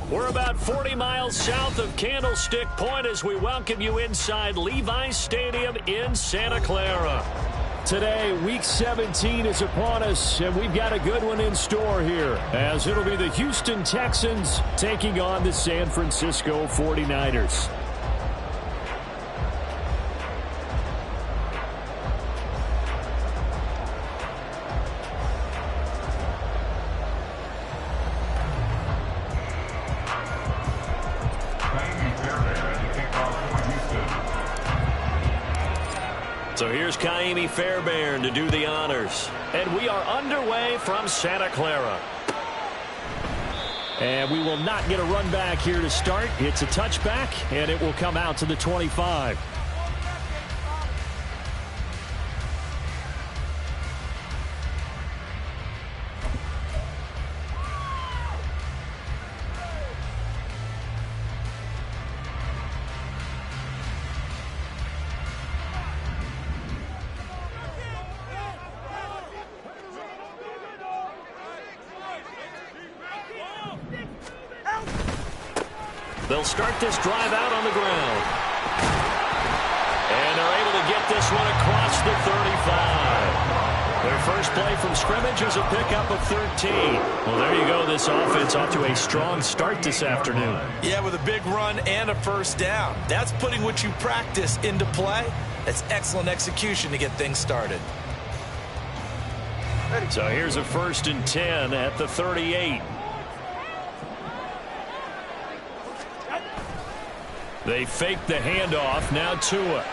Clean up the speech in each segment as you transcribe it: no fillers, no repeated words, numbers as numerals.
We're about 40 miles south of Candlestick Point as we welcome you inside Levi's Stadium in Santa Clara. Today, Week 17 is upon us, and we've got a good one in store here, as it'll be the Houston Texans taking on the San Francisco 49ers. So here's Kaimi Fairbairn to do the honors. And we are underway from Santa Clara. And we will not get a run back here to start. It's a touchback, and it will come out to the 25. They'll start this drive out on the ground. And they're able to get this one across the 35. Their first play from scrimmage is a pickup of 13. Well, there you go. This offense off to a strong start this afternoon. Yeah, with a big run and a first down. That's putting what you practice into play. That's excellent execution to get things started. So here's a 1st and 10 at the 38. They fake the handoff. Now Tua.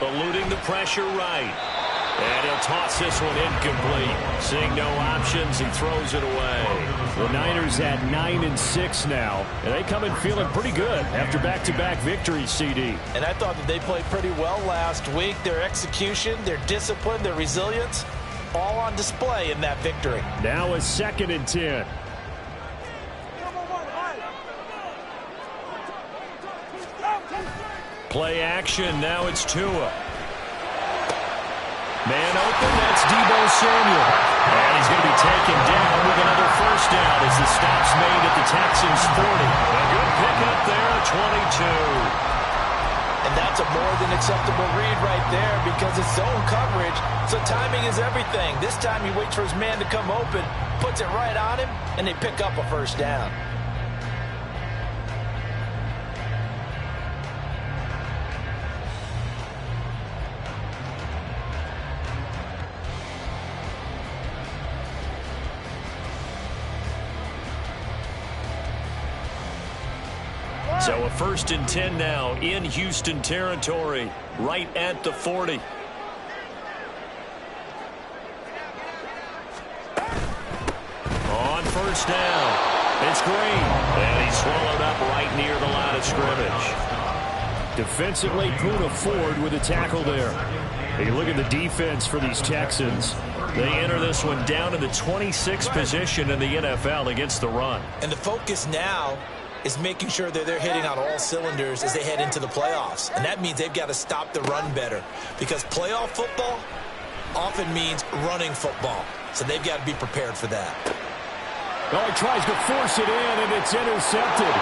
Eluding the pressure right. And he'll toss this one incomplete. Seeing no options, he throws it away. The Niners at 9-6 now. And they come in feeling pretty good after back-to-back victories, CD. And I thought that they played pretty well last week. Their execution, their discipline, their resilience, all on display in that victory. Now a 2nd and 10. Play action. Now it's Tua. Man open. That's Deebo Samuel. And he's going to be taken down with another first down as the stop's made at the Texans 40. A good pickup there at 22. And that's a more than acceptable read right there because it's zone coverage, so timing is everything. This time he waits for his man to come open, puts it right on him, and they pick up a first down. So a 1st and 10 now in Houston territory, right at the 40. On first down, it's Green. And he's swallowed up right near the line of scrimmage. Defensively, Puna Ford with a tackle there. Hey, look at the defense for these Texans. They enter this one down in the 26th position in the NFL against the run. And the focus now is making sure that they're hitting on all cylinders as they head into the playoffs. And that means they've got to stop the run better because playoff football often means running football. So they've got to be prepared for that. Oh, he tries to force it in, and it's intercepted.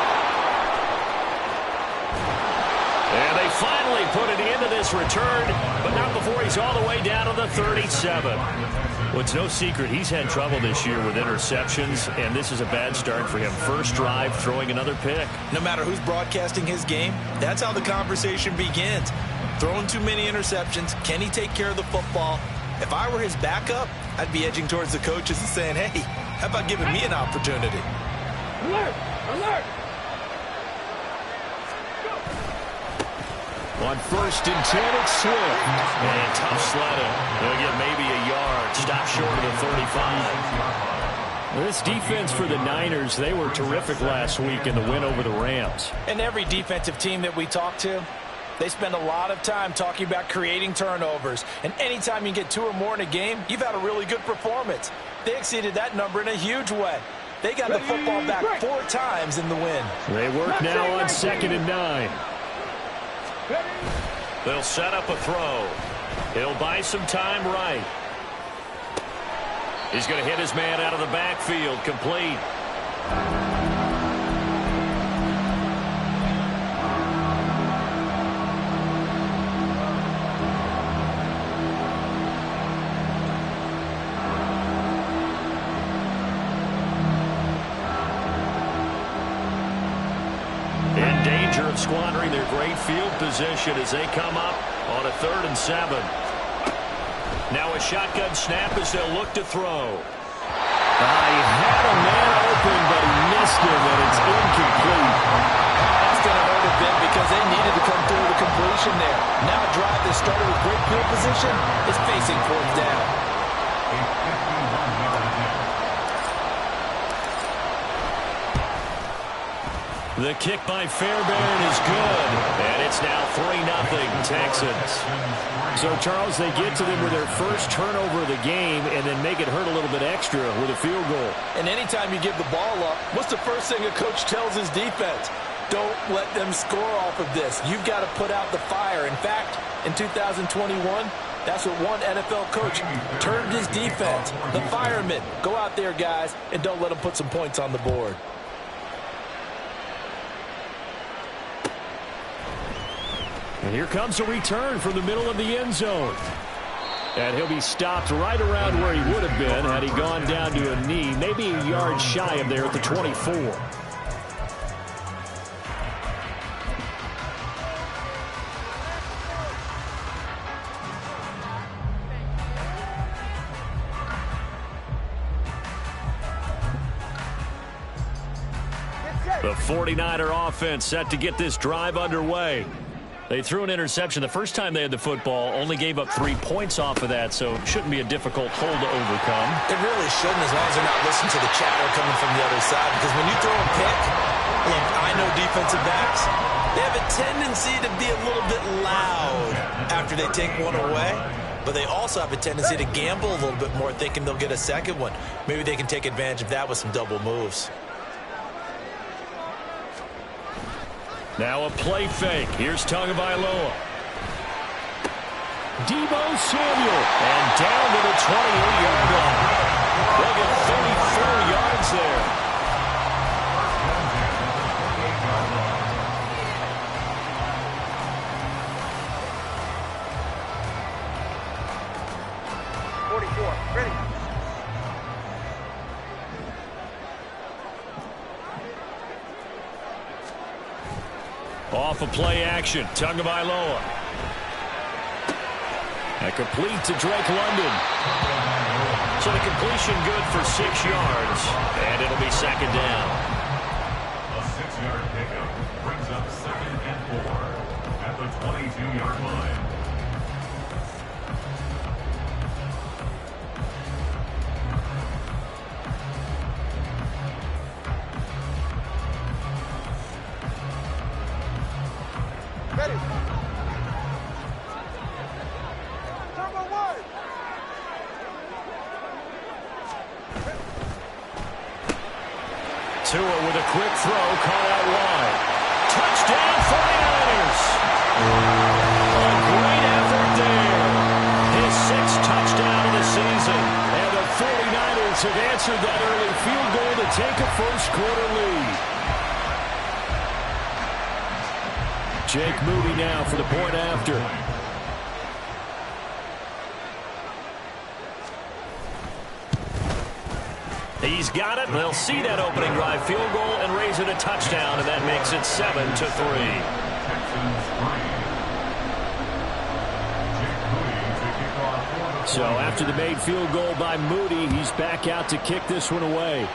And they finally put it into this return, but not before he's all the way down to the 37. Well, it's no secret he's had trouble this year with interceptions, and this is a bad start for him. First drive, throwing another pick. No matter who's broadcasting his game, that's how the conversation begins. Throwing too many interceptions, can he take care of the football? If I were his backup, I'd be edging towards the coaches and saying, hey, how about giving me an opportunity? Alert! Alert! On 1st and 10, it's Swift. And tough sledding. They'll get maybe a yard. Stop short of the 35. This defense for the Niners, they were terrific last week in the win over the Rams. And every defensive team that we talk to, they spend a lot of time talking about creating turnovers. And anytime you get 2 or more in a game, you've had a really good performance. They exceeded that number in a huge way. They got the football back 4 times in the win. They work now on 2nd and 9. They'll set up a throw. He'll buy some time right. He's going to hit his man out of the backfield. Complete. squandering their great field position as they come up on a 3rd and 7. Now a shotgun snap as they'll look to throw. He had a man open, but he missed him, and it's incomplete. That's going to hurt a bit because they needed to come through the completion there. Now a drive that started with great field position is facing 4th down. The kick by Fairbairn is good, and it's now 3-0 Texans. So, Charles, they get to them with their first turnover of the game and then make it hurt a little bit extra with a field goal. And anytime you give the ball up, what's the first thing a coach tells his defense? Don't let them score off of this. You've got to put out the fire. In fact, in 2021, that's what one NFL coach turned his defense. The firemen. Go out there, guys, and don't let them put some points on the board. And here comes a return from the middle of the end zone. And he'll be stopped right around where he would have been had he gone down to a knee, maybe a yard shy of there at the 24. The 49er offense set to get this drive underway. They threw an interception the first time they had the football, only gave up 3 points off of that, so it shouldn't be a difficult hole to overcome. It really shouldn't, as long as they're not listening to the chatter coming from the other side, because when you throw a pick, look, I know defensive backs, they have a tendency to be a little bit loud after they take one away, but they also have a tendency to gamble a little bit more, thinking they'll get a second one. Maybe they can take advantage of that with some double moves. Now a play fake. Here's Tagovailoa. Deebo Samuel. And down to the 28-yard line. They'll get 34 yards there. Off of play action, Tagovailoa. And complete to Drake London. So the completion good for 6 yards, and it'll be 2nd down. A 6-yard pickup brings up 2nd and 4 at the 22-yard line. Ready. Turbo one. Tua with a quick throw, caught out wide. Touchdown 49ers! A great effort there. His 6th touchdown of the season. And the 49ers have answered that early field goal to take a first-quarter lead. Jake Moody now for the point after. He's got it. They'll see that opening drive field goal and raise it a touchdown, and that makes it 7-3. So after the made field goal by Moody, he's back out to kick this one away.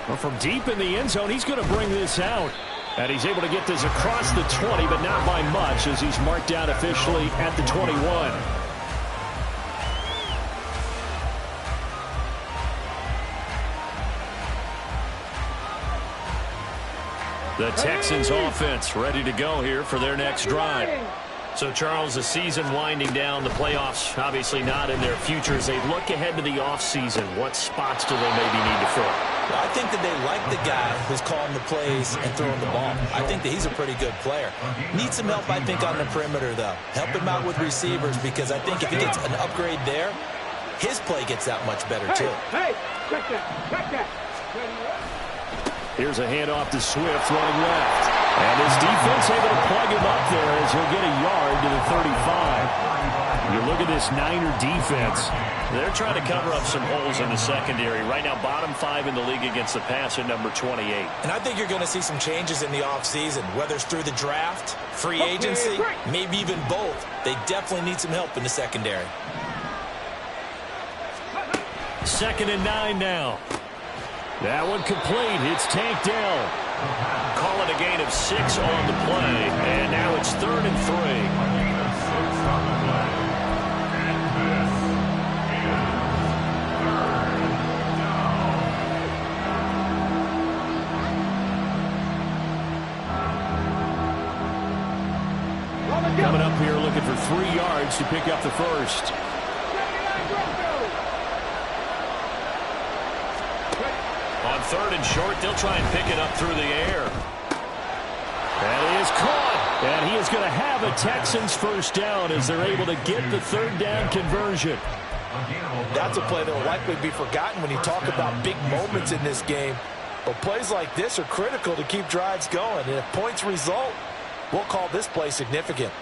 Well, from deep in the end zone, he's going to bring this out. And he's able to get this across the 20, but not by much, as he's marked down officially at the 21. The Texans offense ready to go here for their next drive. So, Charles, the season winding down, the playoffs obviously not in their future. As they look ahead to the offseason, what spots do they maybe need to fill? Well, I think that they like the guy who's calling the plays and throwing the ball. I think that he's a pretty good player. Needs some help, I think, on the perimeter, though. Help him out with receivers, because I think if he gets an upgrade there, his play gets that much better, too. Hey, check that, check that. Here's a handoff to Swift running left. And his defense able to plug him up there as he'll get a yard to the 35. You look at this Niner defense. They're trying to cover up some holes in the secondary. Right now, bottom 5 in the league against the pass at number 28. And I think you're going to see some changes in the offseason, whether it's through the draft, free agency, maybe even both. They definitely need some help in the secondary. 2nd and 9 now. That one complete. It's tanked down. Call it a gain of 6 on the play. And now it's 3rd and 3. Coming up here looking for 3 yards to pick up the first. On 3rd and short, they'll try and pick it up through the air. That is caught. And he is going to have a Texans first down as they're able to get the 3rd down conversion. That's a play that will likely be forgotten when you talk about big moments in this game. But plays like this are critical to keep drives going. And if points result, we'll call this play significant.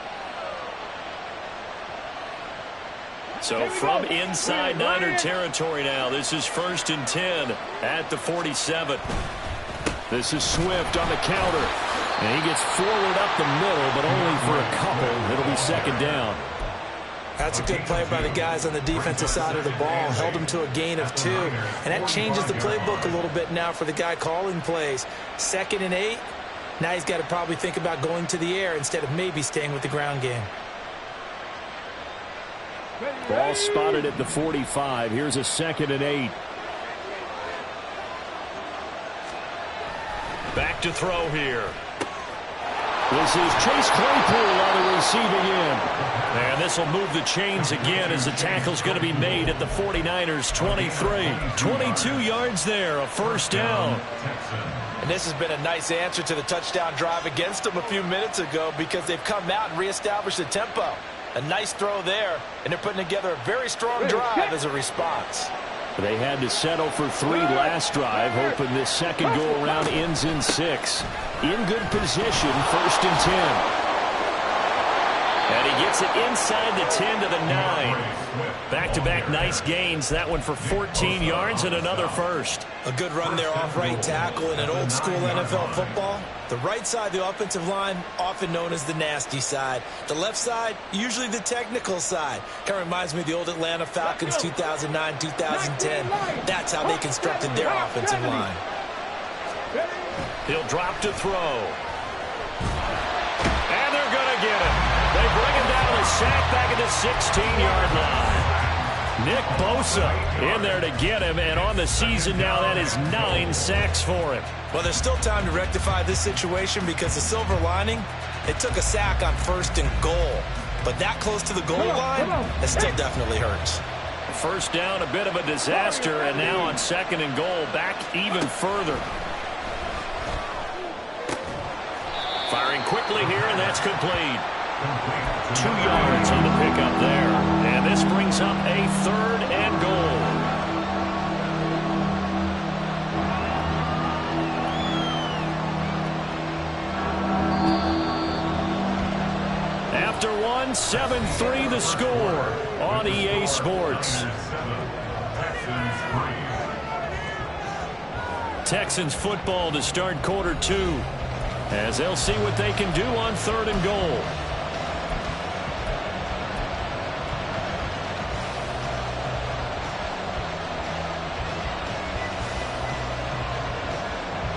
So from inside Niner territory now, this is 1st and 10 at the 47. This is Swift on the counter. And he gets forward up the middle, but only for a couple. It'll be 2nd down. That's a good play by the guys on the defensive side of the ball. Held him to a gain of 2. And that changes the playbook a little bit now for the guy calling plays. 2nd and 8. Now he's got to probably think about going to the air instead of maybe staying with the ground game. Ball spotted at the 45. Here's a 2nd and 8. Back to throw here. This is Chase Claypool on the receiving end. And this will move the chains again as the tackle's going to be made at the 49ers 23. 22 yards there, a first down. And this has been a nice answer to the touchdown drive against them a few minutes ago because they've come out and reestablished the tempo. A nice throw there, and they're putting together a very strong drive as a response. They had to settle for 3 last drive, hoping this second go-around ends in 6. In good position, 1st and 10. And he gets it inside the 10 to the 9. Back-to-back nice gains. That one for 14 yards and another first. A good run there off right tackle in an old-school NFL football. The right side of the offensive line, often known as the nasty side. The left side, usually the technical side. Kind of reminds me of the old Atlanta Falcons 2009, 2010. That's how they constructed their offensive line. He'll drop to throw. And they're going to get him. They bring him down to the sack back at the 16-yard line. Nick Bosa in there to get him, and on the season now, that is 9 sacks for him. Well, there's still time to rectify this situation because the silver lining, it took a sack on 1st and goal. But that close to the goal line, it still definitely hurts. First down, a bit of a disaster, and now on 2nd and goal, back even further. Firing quickly here, and that's complete. 2 yards on the pickup there. And this brings up a 3rd and goal. After one, 7-3 the score on EA Sports. Texans football to start quarter 2. As they'll see what they can do on 3rd and goal.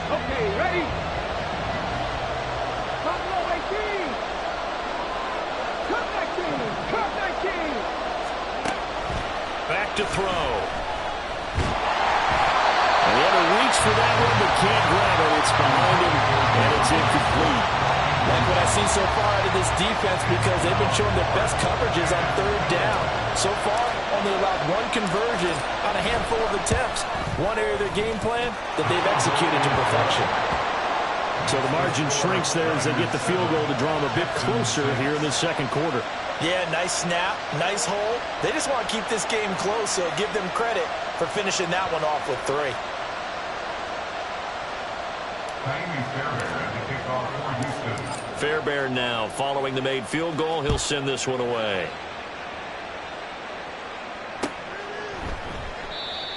Okay, ready? Cut 18! Cut 19! Cut 19! Back to throw. And he had to reach for that one, but can't grab it. It's behind him, and it's incomplete. Like what I've seen so far out of this defense because they've been showing their best coverages on 3rd down. So far, only allowed 1 conversion on a handful of attempts. One area of their game plan that they've executed to perfection. So the margin shrinks there as they get the field goal to draw them a bit closer here in the 2nd quarter. Yeah, nice snap, nice hold. They just want to keep this game close, so give them credit for finishing that one off with 3. Fairbairn now following the made field goal. He'll send this one away.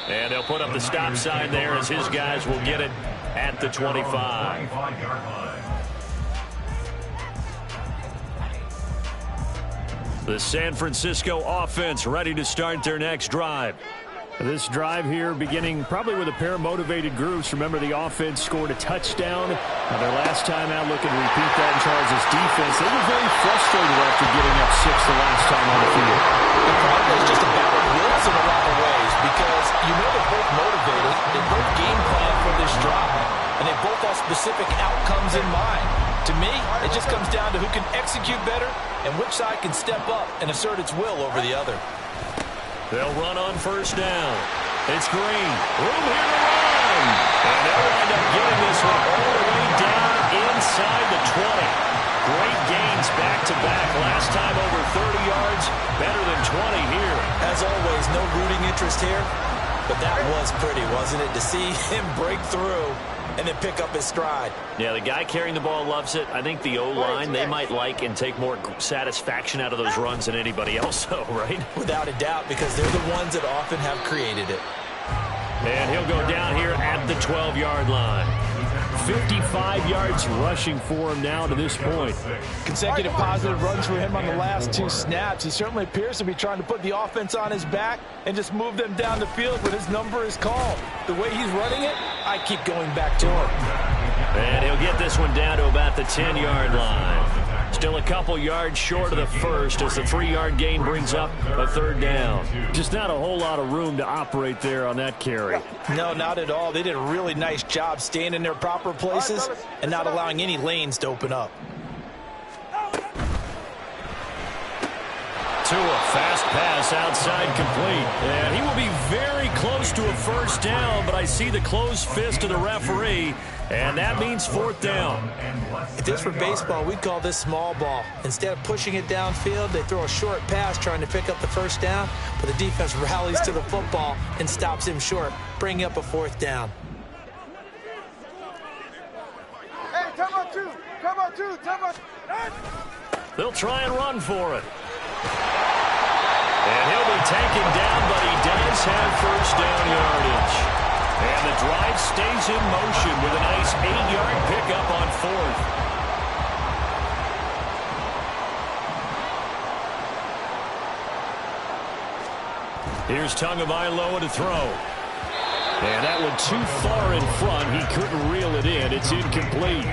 And they'll put up the stop sign there as his guys will get it at the 25. The San Francisco offense ready to start their next drive. This drive here beginning probably with a pair of motivated groups. Remember, the offense scored a touchdown. Now, their last time out, looking to repeat that in Charles' defense. They were very frustrated after giving up 6 the last time on the field. The problem is just a battle of wills in a lot of ways because you know they're both motivated. They both game plan for this drive, and they both have specific outcomes in mind. To me, it just comes down to who can execute better and which side can step up and assert its will over the other. They'll run on first down. It's Green. Room here to run. And they'll wind up getting this one all the way down inside the 20. Great gains back-to-back. Last time over 30 yards. Better than 20 here. As always, no rooting interest here. But that was pretty, wasn't it? To see him break through and then pick up his stride. Yeah, the guy carrying the ball loves it. I think the O-line, they might like and take more satisfaction out of those runs than anybody else, though, right? Without a doubt, because they're the ones that often have created it. And he'll go down here at the 12-yard line. 55 yards rushing for him now to this point. Consecutive positive runs for him on the last 2 snaps. He certainly appears to be trying to put the offense on his back and just move them down the field when his number is called. The way he's running it, I keep going back to him. And he'll get this one down to about the 10-yard line. Still a couple yards short of the first as the 3-yard gain brings up a third down. Just not a whole lot of room to operate there on that carry. No, not at all. They did a really nice job staying in their proper places and not allowing any lanes to open up. Tua, fast pass outside complete. And he will be very close to a first down, but I see the closed fist of the referee, and that means 4th down. If this were baseball, we'd call this small ball. Instead of pushing it downfield, they throw a short pass trying to pick up the first down, but the defense rallies to the football and stops him short, bringing up a 4th down. Hey, come on, two. Come on, two. Come on. They'll try and run for it. And he'll be taken down, but he does have first down yardage. And the drive stays in motion with a nice 8-yard pickup on 4th. Here's Tagovailoa to throw. And that one too far in front. He couldn't reel it in. It's incomplete.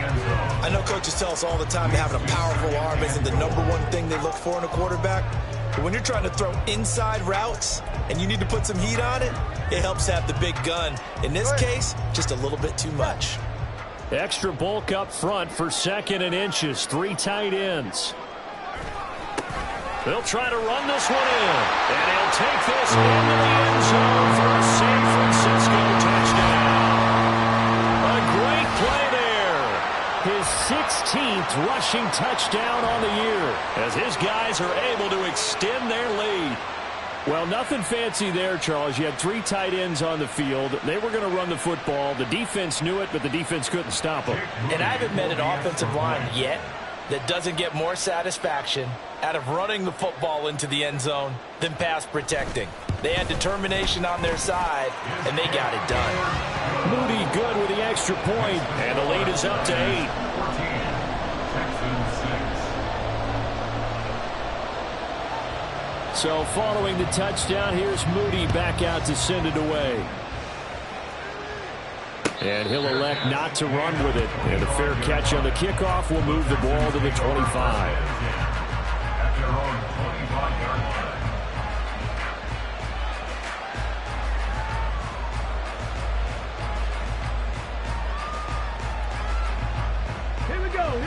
I know coaches tell us all the time that having a powerful arm isn't the #1 thing they look for in a quarterback. But when you're trying to throw inside routes and you need to put some heat on it, it helps have the big gun. In this case, just a little bit too much. Extra bulk up front for 2nd and inches. 3 tight ends. They'll try to run this one in. And he'll take this into the end zone for a San Francisco touchdown. A great play there. His 16th rushing touchdown on the year, as his guys are able to extend their lead. Well, nothing fancy there, Charles. You had 3 tight ends on the field. They were going to run the football. The defense knew it, but the defense couldn't stop them. And I haven't met an offensive line yet that doesn't get more satisfaction out of running the football into the end zone than pass protecting. They had determination on their side, and they got it done. Moody good with the extra point, and the lead is up to 8. So following the touchdown, here's Moody back out to send it away. And he'll elect not to run with it. And a fair catch on the kickoff will move the ball to the 25.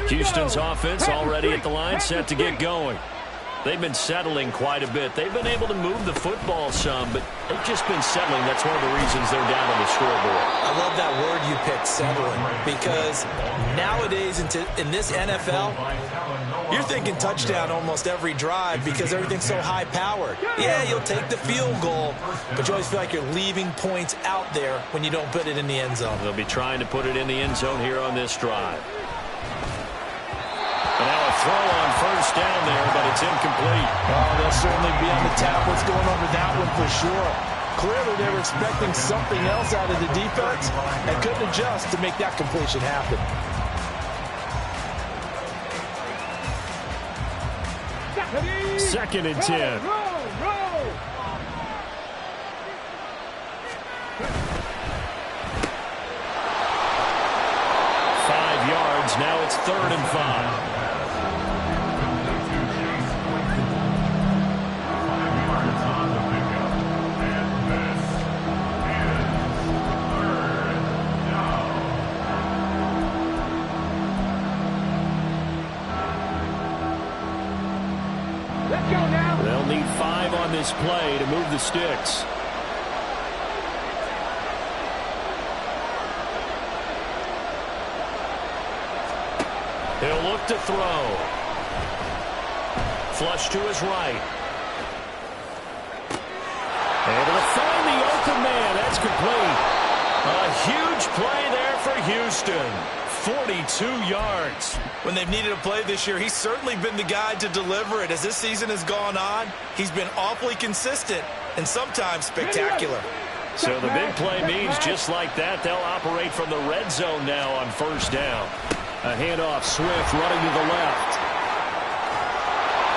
Houston's offense already at the line, set to get going. They've been settling quite a bit. They've been able to move the football some, but they've just been settling. That's one of the reasons they're down on the scoreboard. I love that word you picked, settling, because nowadays in this NFL, you're thinking touchdown almost every drive because everything's so high-powered. Yeah, you'll take the field goal, but you always feel like you're leaving points out there when you don't put it in the end zone. They'll be trying to put it in the end zone here on this drive. And now a throw on first down there, but it's incomplete. Oh, they'll certainly be on the tap. What's going on with that one for sure? Clearly, they were expecting something else out of the defense and couldn't adjust to make that completion happen. Second and 10. Roll. 5 yards. Now it's 3rd and 5. They'll need 5 on this play to move the sticks. He'll look to throw. Flush to his right. Able to find the open man. That's complete. A huge play there for Houston. 42 yards. When they've needed a play this year, he's certainly been the guy to deliver it. As this season has gone on, he's been awfully consistent and sometimes spectacular. So the big play means just like that, they'll operate from the red zone now on 1st down. A handoff, Swift running to the left.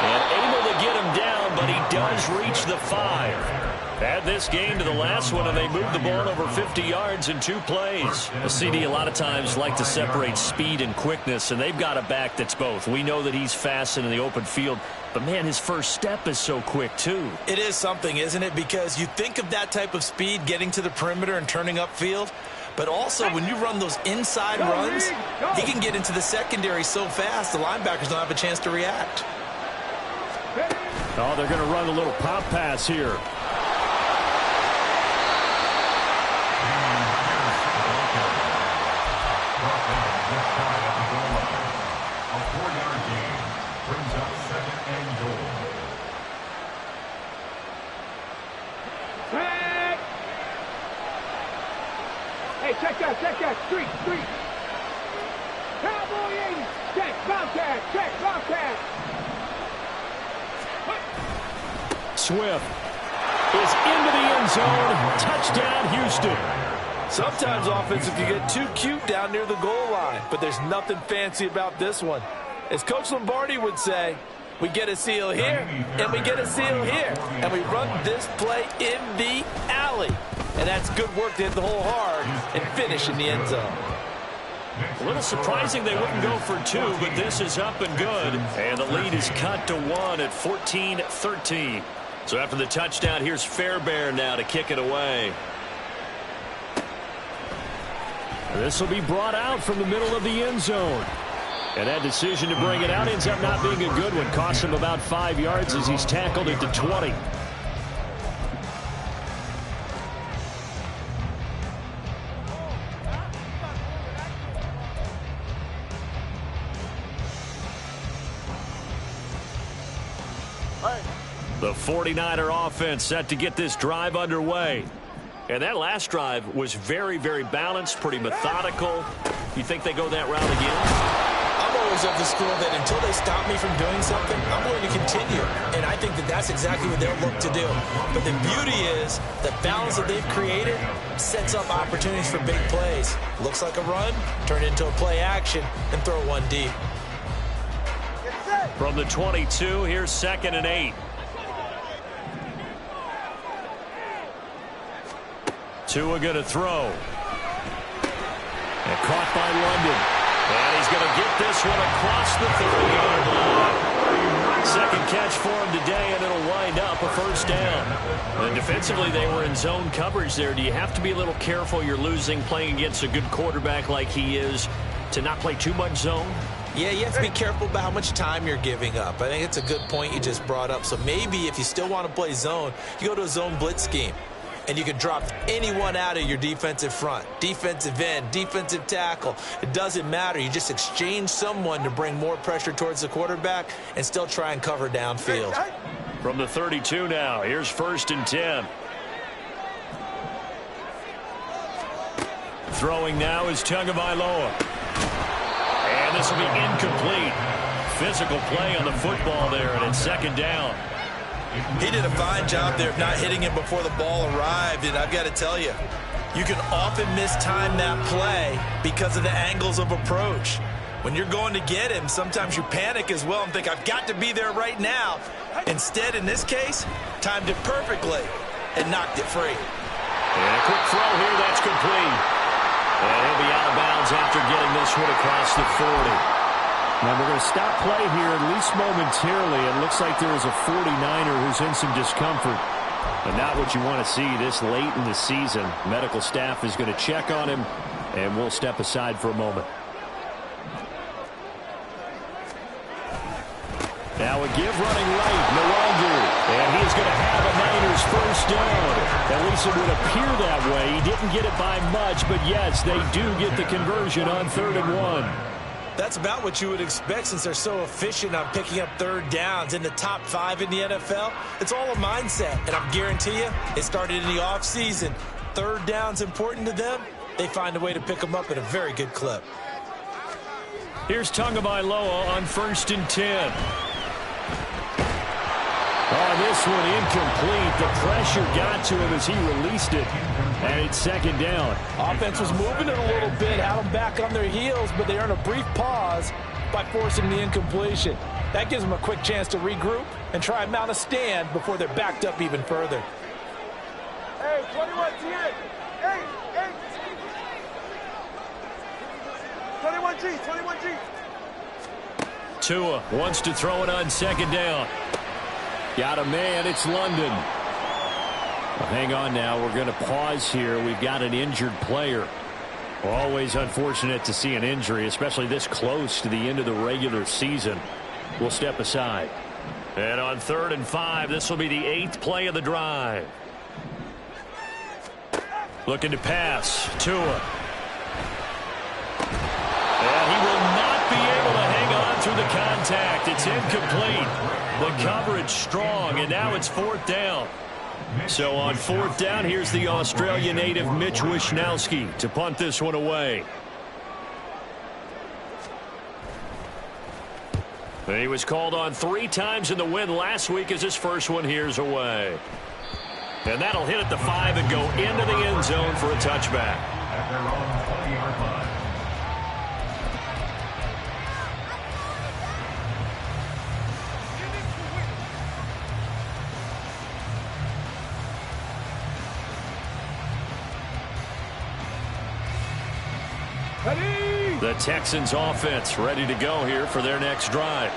And able to get him down, but he does reach the 5. Add this game to the last one, and they moved the ball over 50 yards in 2 plays. A CD a lot of times like to separate speed and quickness, and they've got a back that's both. We know that he's fast in the open field, but, man, his first step is so quick, too. It is something, isn't it? Because you think of that type of speed getting to the perimeter and turning upfield, but also when you run those inside runs, he can get into the secondary so fast the linebackers don't have a chance to react. Oh, they're going to run a little pop pass here. A 4-yard gain brings up 2nd and goal. Hey, check that. Street. Cowboy 80. Check, Bobcat. Swift is into the end zone. Touchdown, Houston. Sometimes offensive can get too cute down near the goal line, but there's nothing fancy about this one. As Coach Lombardi would say, we get a seal here, and we get a seal here, and we run this play in the alley. And that's good work to hit the hole hard and finish in the end zone. A little surprising they wouldn't go for 2, but this is up and good. And the lead is cut to 1 at 14-13. So after the touchdown, here's Fairbairn now to kick it away. This will be brought out from the middle of the end zone. And that decision to bring it out ends up not being a good one. Costs him about 5 yards as he's tackled at the 20. The 49er offense set to get this drive underway. And that last drive was very, very balanced, pretty methodical. You think they go that route again? I'm always of the school that until they stop me from doing something, I'm going to continue. And I think that that's exactly what they'll look to do. But the beauty is the balance that they've created sets up opportunities for big plays. Looks like a run, turn into a play action, and throw one deep. From the 22, here's 2nd and 8. Tua going to throw. And caught by London. And he's going to get this one across the 30-yard line. Second catch for him today, and it'll wind up a 1st down. And defensively, they were in zone coverage there. Do you have to be a little careful? You're losing, playing against a good quarterback like he is, to not play too much zone? Yeah, you have to be careful about how much time you're giving up. I think it's a good point you just brought up. So maybe if you still want to play zone, you go to a zone blitz scheme. And you can drop anyone out of your defensive front, defensive end, defensive tackle. It doesn't matter. You just exchange someone to bring more pressure towards the quarterback and still try and cover downfield. From the 32 now, here's 1st and 10. Throwing now is Tagovailoa. And this will be incomplete. Physical play on the football there, and it's 2nd down. He did a fine job there of not hitting him before the ball arrived, and I've got to tell you, you can often mistime that play because of the angles of approach. When you're going to get him, sometimes you panic as well and think, I've got to be there right now. Instead, in this case, timed it perfectly and knocked it free. And a quick throw here, that's complete. And he'll be out of bounds after getting this one across the 40. Now we're going to stop play here, at least momentarily. It looks like there is a 49er who's in some discomfort. But not what you want to see this late in the season. Medical staff is going to check on him, and we'll step aside for a moment. Now a give running right, no longer. And he's going to have a Niners first down. At least it would appear that way. He didn't get it by much, but yes, they do get the conversion on 3rd and 1. That's about what you would expect since they're so efficient on picking up 3rd downs in the top 5 in the NFL. It's all a mindset, and I guarantee you, it started in the offseason. 3rd down's important to them. They find a way to pick them up at a very good clip. Here's Tagovailoa on 1st and 10. Oh, this one incomplete. The pressure got to him as he released it. And it's 2nd down. Offense was moving it a little bit, had them back on their heels, but they earned a brief pause by forcing the incompletion. That gives them a quick chance to regroup and try and mount a stand before they're backed up even further. Hey, 21 G. Hey, hey. 21G, 21G. Tua wants to throw it on 2nd down. Got a man, it's London. Well, hang on now, we're going to pause here. We've got an injured player. Always unfortunate to see an injury, especially this close to the end of the regular season. We'll step aside. And on 3rd and 5, this will be the 8th play of the drive. Looking to pass. Tua. And he will not be able to hang on through the contact. It's incomplete. The coverage strong, and now it's 4th down. So on 4th down, here's the Australia native Mitch Wishnowsky to punt this one away. He was called on 3 times in the win last week as his first one here's away. And that'll hit at the 5 and go into the end zone for a touchback. At their own 20-yard line. The Texans offense ready to go here for their next drive.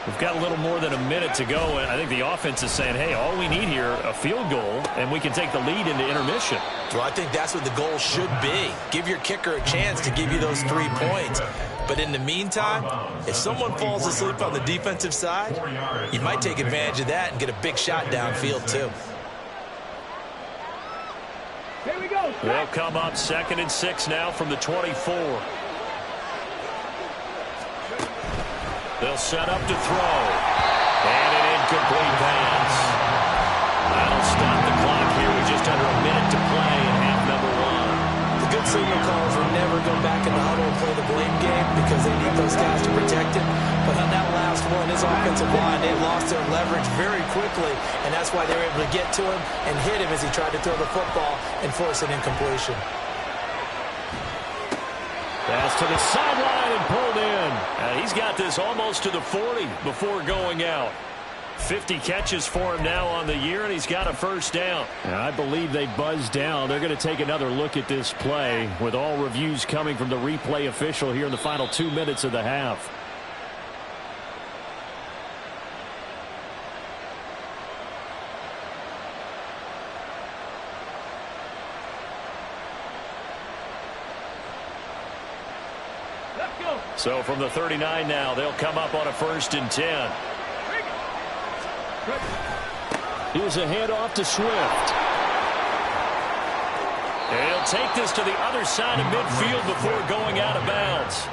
We've got a little more than a minute to go, and I think the offense is saying, hey, all we need here, a field goal, and we can take the lead into intermission. Well, I think that's what the goal should be. Give your kicker a chance to give you those 3 points. But in the meantime, if someone falls asleep on the defensive side, you might take advantage of that and get a big shot downfield too. Here we go. They'll come up 2nd and 6 now from the 24. They'll set up to throw. And an incomplete pass. That'll stop the clock here with just under a minute to play in half number 1. The good signal calls will never go back in the huddle and play the blame game because they need those guys to protect him. But on that last one, his offensive line, they lost their leverage very quickly, and that's why they were able to get to him and hit him as he tried to throw the football and force an incompletion. Pass to the sideline and pulled in. He's got this almost to the 40 before going out. 50 catches for him now on the year, and he's got a first down. And I believe they buzzed down. They're going to take another look at this play with all reviews coming from the replay official here in the final 2 minutes of the half. So from the 39 now, they'll come up on a 1st and 10. Here's a handoff to Swift. And he'll take this to the other side of midfield before going out of bounds.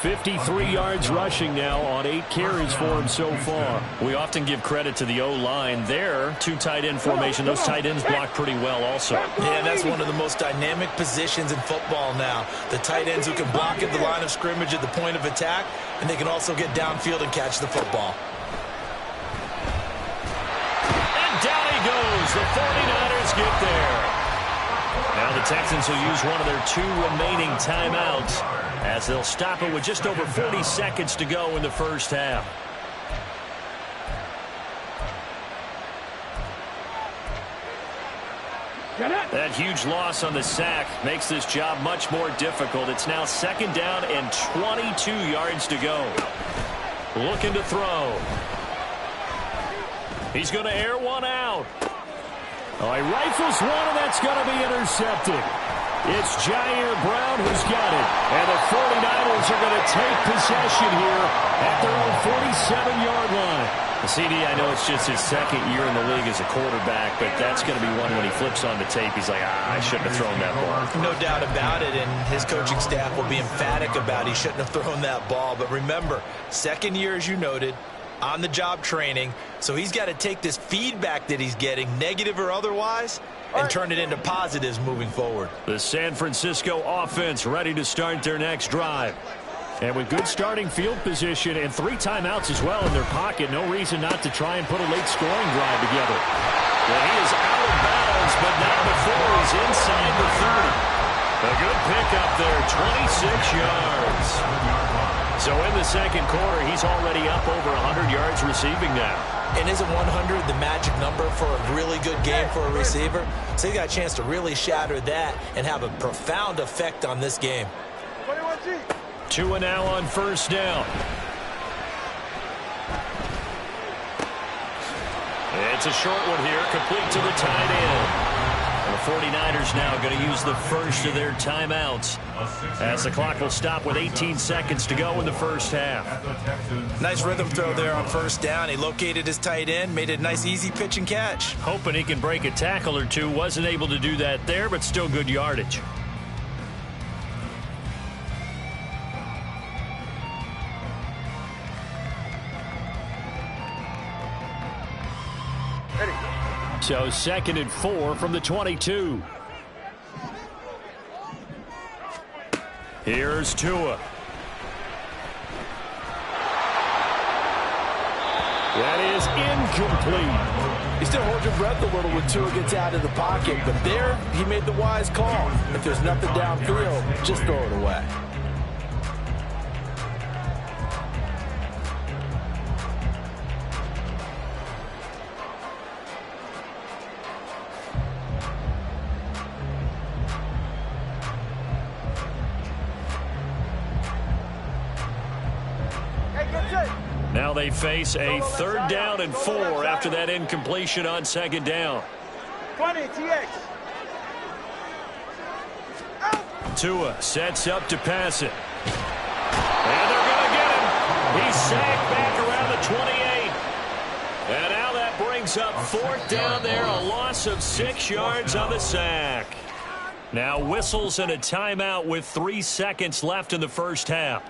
53 yards rushing now on 8 carries for him so far. We often give credit to the O-line there. 2 tight end formation. Those tight ends block pretty well also. Yeah, that's one of the most dynamic positions in football now. The tight ends who can block at the line of scrimmage at the point of attack, and they can also get downfield and catch the football. get there. Now the Texans will use one of their 2 remaining timeouts as they'll stop it with just over 40 seconds to go in the first half. That huge loss on the sack makes this job much more difficult. It's now 2nd down and 22 yards to go. Looking to throw. He's going to air one out. Oh, he rifles one, and that's going to be intercepted. It's Jair Brown who's got it. And the 49ers are going to take possession here at their own 47-yard line. CD, I know it's just his 2nd year in the league as a quarterback, but that's going to be one when he flips on the tape. He's like, I shouldn't have thrown that ball. No doubt about it, and his coaching staff will be emphatic about he shouldn't have thrown that ball. But remember, 2nd year, as you noted, on-the-job training, so he's got to take this feedback that he's getting, negative or otherwise, and turn it into positives moving forward. The San Francisco offense ready to start their next drive. And with good starting field position and 3 timeouts as well in their pocket, no reason not to try and put a late scoring drive together. Well, he is out of bounds, but not before he's inside the 30. A good pickup there, 26 yards. So in the 2nd quarter, he's already up over 100 yards receiving now. And isn't 100 the magic number for a really good game for a receiver? So he got a chance to really shatter that and have a profound effect on this game. 21G. 2 and now on 1st down. It's a short one here, complete to the tight end. And the 49ers now going to use the first of their timeouts as the clock will stop with 18 seconds to go in the first half. Nice rhythm throw there on 1st down. He located his tight end, made it a nice easy pitch and catch. Hoping he can break a tackle or two. Wasn't able to do that there, but still good yardage. So 2nd and 4 from the 22. Here's Tua. That is incomplete. You still hold your breath a little when Tua gets out of the pocket, but there he made the wise call. If there's nothing downfield, just throw it away. Now they face a 3rd down and 4 after that incompletion on 2nd down. 20, TX. Tua sets up to pass it. And they're going to get him. He's sacked back around the 28. And now that brings up 4th down there, a loss of 6 yards on the sack. Now whistles and a timeout with 3 seconds left in the first half.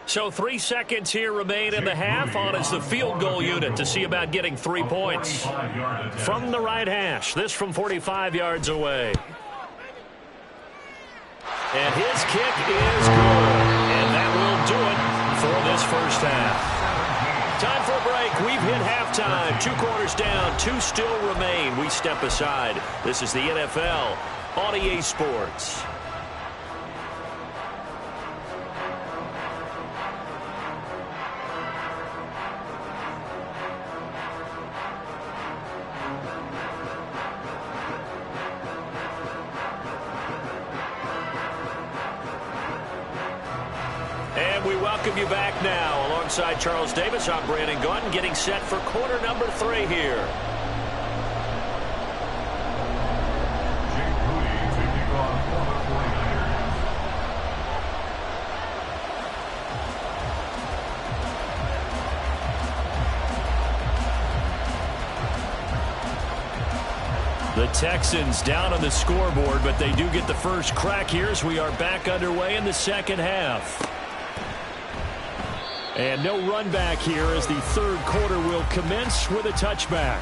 So 3 seconds here remain in the half. On is the field goal unit to see about getting 3 points. From the right hash, this from 45 yards away. And his kick is good. And that will do it for this first half. Time for a break. We've hit halftime. 2 quarters down, 2 still remain. We step aside. This is the NFL on EA Sports. And we welcome you back now. Alongside Charles Davis, I'm Brandon Gaudin, getting set for quarter number 3 here. The Texans down on the scoreboard, but they do get the first crack here as we are back underway in the second half. And no run back here as the 3rd quarter will commence with a touchback.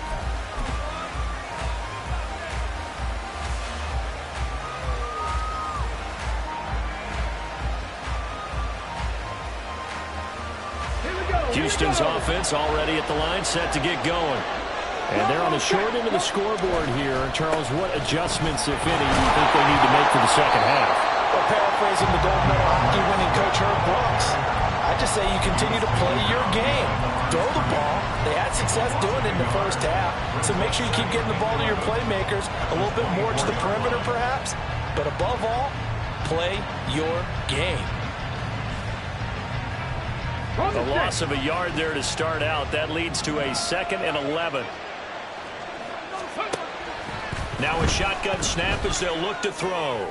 Here we Houston's offense already at the line, set to get going. And they're on the short end of the scoreboard here. Charles, what adjustments, if any, do you think they need to make for the second half? Well, paraphrasing the gold medal hockey winning coach Herb Brooks, I just say you continue to play your game. Throw the ball. They had success doing it in the first half, so make sure you keep getting the ball to your playmakers, a little bit more to the perimeter perhaps, but above all, play your game. The loss of a yard there to start out. That leads to a 2nd and 11. Now a shotgun snap as they'll look to throw.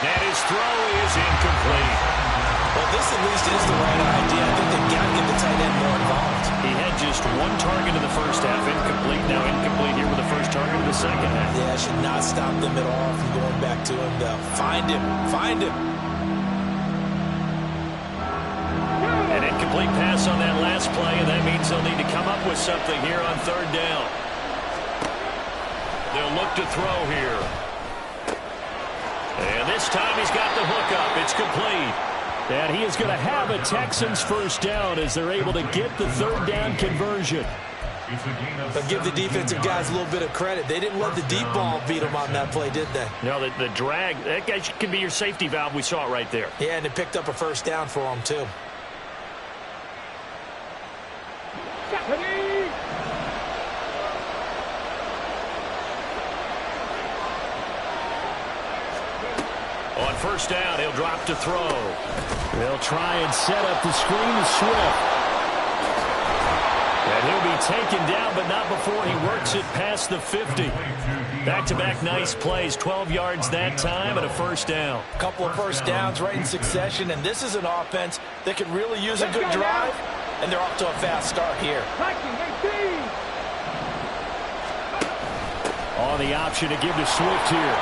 And his throw is incomplete. Well, this at least is the right idea. I think they've got to get the tight end more involved. He had just one target in the first half, incomplete. Now incomplete here with the first target in the second half. Yeah, should not stop them at all from going back to him, though. Find him. Find him. An incomplete pass on that last play, and that means they'll need to come up with something here on 3rd down. They'll look to throw here. And this time he's got the hook up. It's complete. And he is going to have a Texans first down as they're able to get the 3rd down conversion. But give the defensive guys a little bit of credit. They didn't let the deep ball beat them on that play, did they? No, the drag, that guy could be your safety valve. We saw it right there. Yeah, and it picked up a first down for them, too. On first down, he'll drop to throw. They'll try and set up the screen to Swift. And he'll be taken down, but not before he works it past the 50. Back-to-back nice plays, 12 yards that time and a first down. A couple of first downs right in succession, and this is an offense that could really use a good drive, and they're off to a fast start here. On the option to give to Swift here.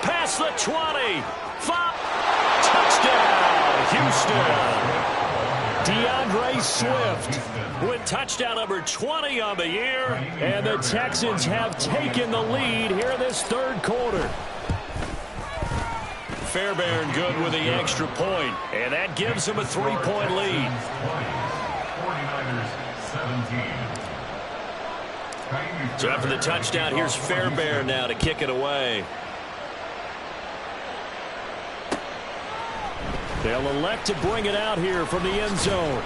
Past the 20. 5. Touchdown, Houston. DeAndre Swift with touchdown number 20 on the year. And the Texans have taken the lead here in this 3rd quarter. Fairbairn good with the extra point. And that gives them a 3-point lead. 49ers 17. So after the touchdown, here's Fairbairn now to kick it away. They'll elect to bring it out here from the end zone.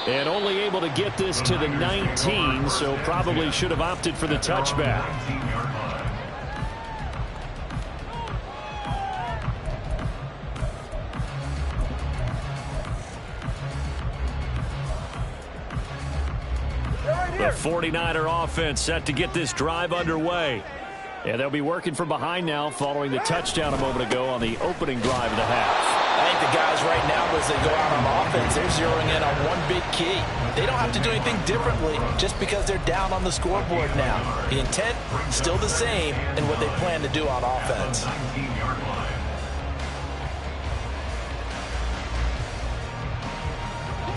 And only able to get this to the 19, so probably should have opted for the touchback. The 49er offense set to get this drive underway. And they'll be working from behind now following the touchdown a moment ago on the opening drive of the half. I think the guys right now, as they go out on offense, they're zeroing in on one big key. They don't have to do anything differently just because they're down on the scoreboard now. The intent is still the same in what they plan to do on offense.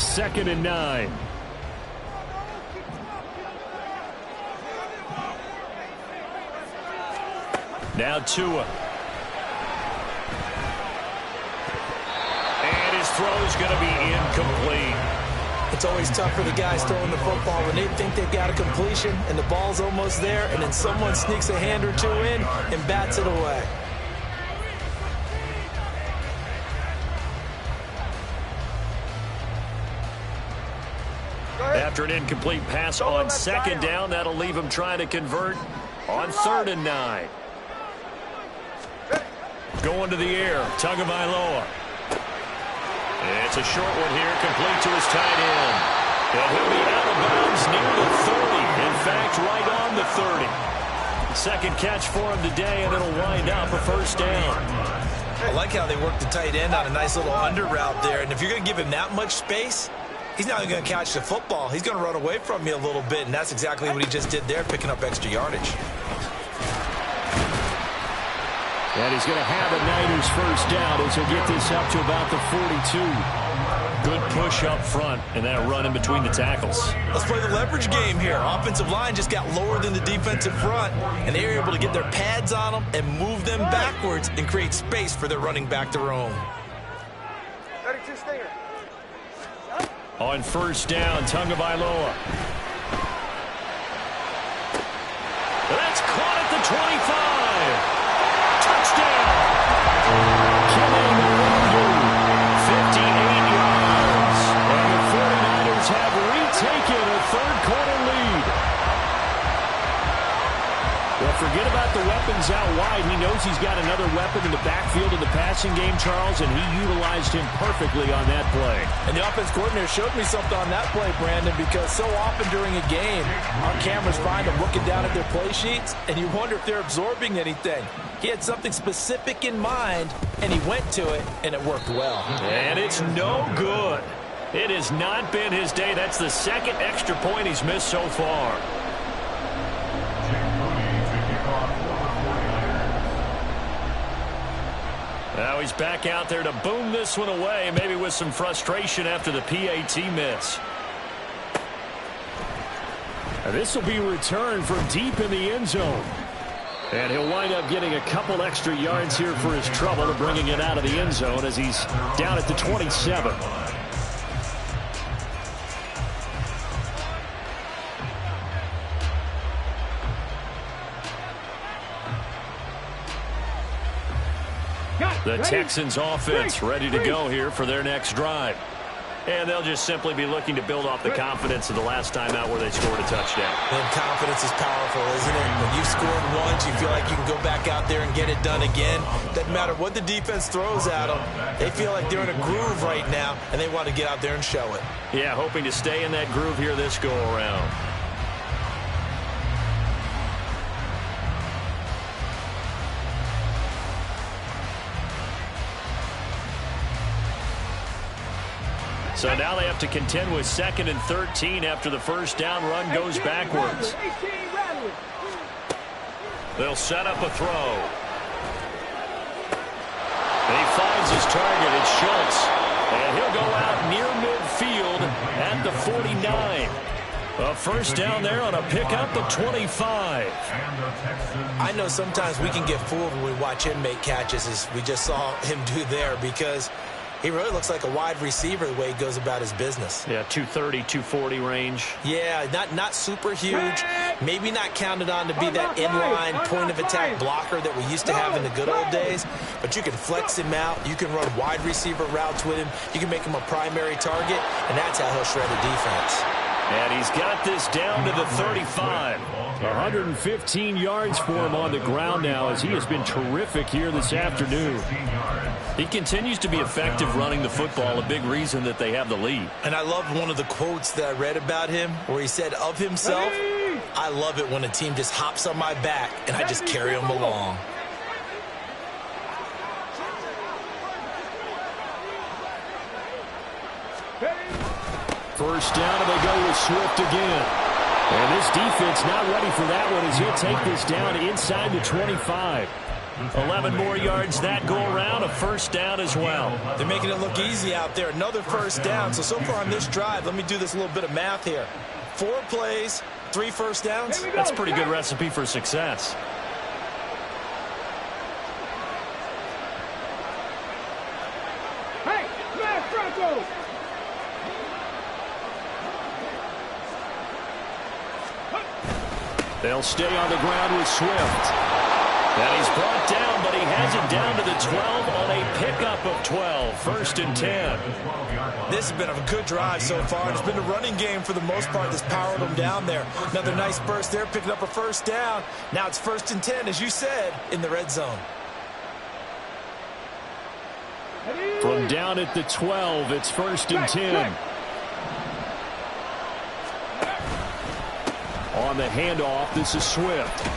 Second and 9. Now Tua. And his throw's going to be incomplete. It's always tough for the guys throwing the football when they think they've got a completion and the ball's almost there, and then someone sneaks a hand or two in and bats it away. After an incomplete pass on second down, that'll leave him trying to convert on 3rd and 9. Going to the air, Tagovailoa. It's a short one here, complete to his tight end. And he'll be out of bounds near the 30. In fact, right on the 30. Second catch for him today, and it'll wind up a first down. I like how they work the tight end on a nice little under route there. And if you're going to give him that much space, he's not going to catch the football. He's going to run away from you a little bit, and that's exactly what he just did there, picking up extra yardage. And he's going to have a Niners first down as he'll get this up to about the 42. Good push up front and that run in between the tackles. Let's play the leverage game here. Offensive line just got lower than the defensive front, and they were able to get their pads on them and move them backwards and create space for their running back to roam. the stinger. On first down, Tagovailoa. That's caught at the 25. Touchdown. Killing the run, 58 yards. And the 49ers have retaken a third-quarter lead. Well, forget about the weapons out wide. He knows he's got another weapon in the backfield in the passing game, Charles, and he utilized him perfectly on that play. And the offense coordinator showed me something on that play, Brandon, because so often during a game, our cameras find them looking down at their play sheets, and you wonder if they're absorbing anything. He had something specific in mind, and he went to it, and it worked well. And it's no good. It has not been his day. That's the second extra point he's missed so far. Now he's back out there to boom this one away, maybe with some frustration after the PAT miss. This will be returned from deep in the end zone. And he'll wind up getting a couple extra yards here for his trouble and bringing it out of the end zone as he's down at the 27. The Texans offense ready to go here for their next drive. And they'll just simply be looking to build off the confidence of the last time out where they scored a touchdown. And confidence is powerful, isn't it? When you've scored once, you feel like you can go back out there and get it done again. Doesn't matter what the defense throws at them. They feel like they're in a groove right now, and they want to get out there and show it. Yeah, hoping to stay in that groove here this go-around. So now they have to contend with 2nd and 13 after the first down run goes backwards. They'll set up a throw. And he finds his target. It's Schultz. And he'll go out near midfield at the 49. A first down there on a pickup of 25. I know sometimes we can get fooled when we watch him make catches, as we just saw him do there, because he really looks like a wide receiver the way he goes about his business. Yeah, 230, 240 range. Yeah, not super huge. Maybe not counted on to be that inline point-of-attack blocker that we used to have in the good old days. But you can flex him out. You can run wide receiver routes with him. You can make him a primary target, and that's how he'll shred a defense. And he's got this down to the 35. 115 yards for him on the ground now, as he has been terrific here this afternoon. He continues to be effective running the football, a big reason that they have the lead. And I love one of the quotes that I read about him where he said of himself, "I love it when a team just hops on my back and I just carry them along." First down, and they go with Swift again. And this defense not ready for that one as he'll take this down inside the 25. 11 more yards that go around, a first down as well. They're making it look easy out there. Another first down. So far on this drive, let me do this little bit of math here. 4 plays, 3 first downs. That's a pretty good recipe for success. Hey, man, Franco! They'll stay on the ground with Swift. And he's brought down, but he has it down to the 12 on a pickup of 12. 1st and 10. This has been a good drive so far. It's been a running game for the most part that's powered them down there. Another nice burst there, picking up a first down. Now it's 1st and 10, as you said, in the red zone. From down at the 12, it's 1st and 10. On the handoff, this is Swift.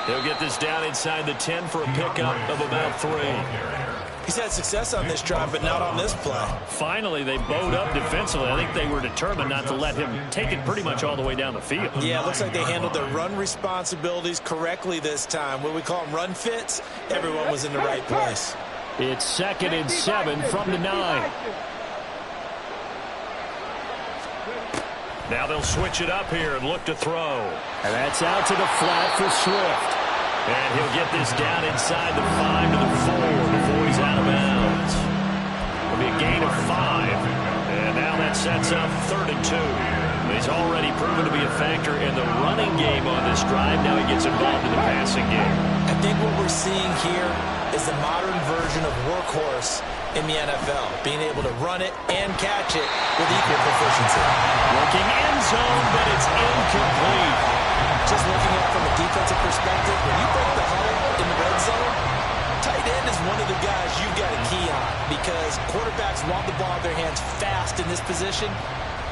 He'll get this down inside the 10 for a pickup of about 3. He's had success on this drive, but not on this play. Finally, they bowed up defensively. I think they were determined not to let him take it pretty much all the way down the field. Yeah, it looks like they handled their run responsibilities correctly this time. What we call them run fits, everyone was in the right place. It's 2nd and 7 from the 9. Now they'll switch it up here and look to throw. And that's out to the flat for Swift. And he'll get this down inside the 5 to the 4 before he's out of bounds. be a gain of 5. And now that sets up 3rd and 2. He's already proven to be a factor in the running game on this drive. Now he gets involved in the passing game. I think what we're seeing here is the modern version of workhorse in the NFL, being able to run it and catch it with equal proficiency. Looking end zone, but it's incomplete. Just looking at it from a defensive perspective, when you break the huddle in the red zone, tight end is one of the guys you've got a key on because quarterbacks want the ball in their hands fast in this position,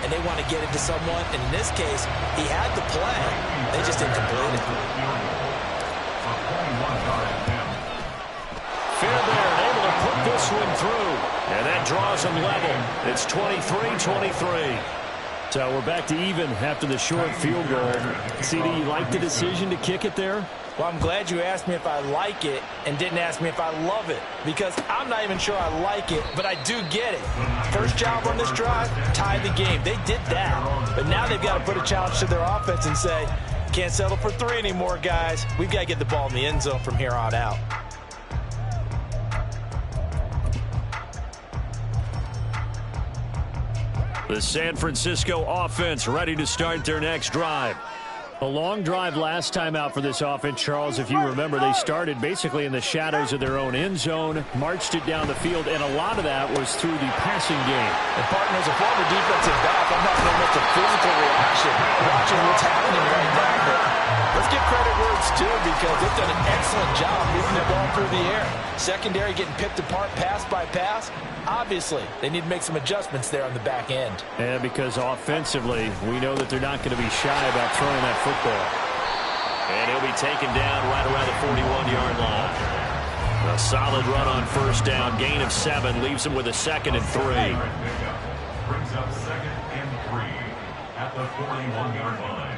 and they want to get it to someone. And in this case, he had the play. They just didn't complete it. Fairbairn able to put this one through, and that draws him level. It's 23-23. So we're back to even after the short field goal. CD, you like the decision to kick it there? Well, I'm glad you asked me if I like it and didn't ask me if I love it, because I'm not even sure I like it, but I do get it. First job on this drive, tie the game. They did that, but now they've got to put a challenge to their offense and say, can't settle for 3 anymore, guys. We've got to get the ball in the end zone from here on out. The San Francisco offense ready to start their next drive. A long drive last time out for this offense, Charles. If you remember, they started basically in the shadows of their own end zone, marched it down the field, and a lot of that was through the passing game. And partner, as a former defensive back, I'm having almost a physical reaction watching what's happening right now. But let's give credit where it's due because they've done an excellent job moving the ball through the air. Secondary getting picked apart pass by pass. Obviously, they need to make some adjustments there on the back end. And because offensively, we know that they're not going to be shy about throwing that football. And he'll be taken down right around the 41-yard line. A solid run on first down. Gain of 7 leaves him with a 2nd and 3. Brings up 2nd and 3 at the 41-yard line.